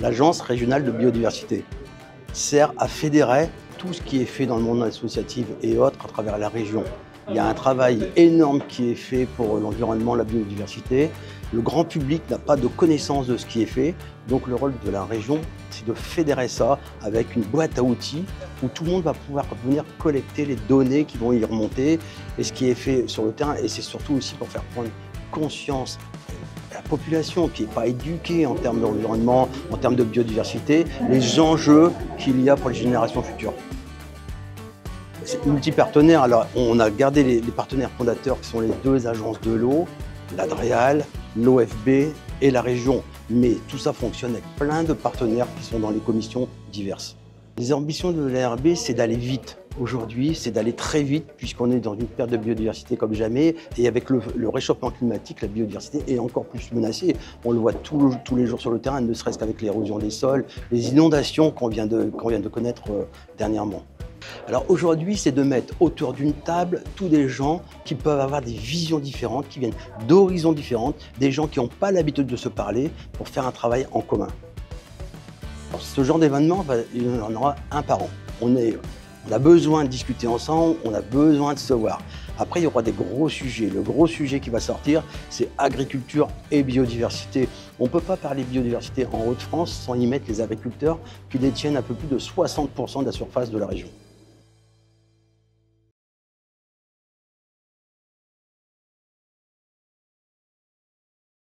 l'Agence régionale de biodiversité, sert à fédérer tout ce qui est fait dans le monde associatif et autres à travers la région. Il y a un travail énorme qui est fait pour l'environnement, la biodiversité. Le grand public n'a pas de connaissance de ce qui est fait. Donc le rôle de la région, c'est de fédérer ça avec une boîte à outils où tout le monde va pouvoir venir collecter les données qui vont y remonter et ce qui est fait sur le terrain. Et c'est surtout aussi pour faire prendre conscience à la population qui n'est pas éduquée en termes d'environnement, en termes de biodiversité, les enjeux qu'il y a pour les générations futures. C'est multi-partenaires. Alors, on a gardé les partenaires fondateurs qui sont les deux agences de l'eau, l'Adréal, l'OFB et la région. Mais tout ça fonctionne avec plein de partenaires qui sont dans les commissions diverses. Les ambitions de l'ARB, c'est d'aller vite. Aujourd'hui, c'est d'aller très vite puisqu'on est dans une perte de biodiversité comme jamais. Et avec le réchauffement climatique, la biodiversité est encore plus menacée. On le voit tous les jours sur le terrain, ne serait-ce qu'avec l'érosion des sols, les inondations qu'on vient de connaître dernièrement. Alors aujourd'hui, c'est de mettre autour d'une table tous des gens qui peuvent avoir des visions différentes, qui viennent d'horizons différents, des gens qui n'ont pas l'habitude de se parler pour faire un travail en commun. Alors, ce genre d'événement, il y en aura un par an. On a besoin de discuter ensemble, on a besoin de se voir. Après, il y aura des gros sujets. Le gros sujet qui va sortir, c'est agriculture et biodiversité. On ne peut pas parler biodiversité en Hauts-de-France sans y mettre les agriculteurs qui détiennent un peu plus de 60% de la surface de la région.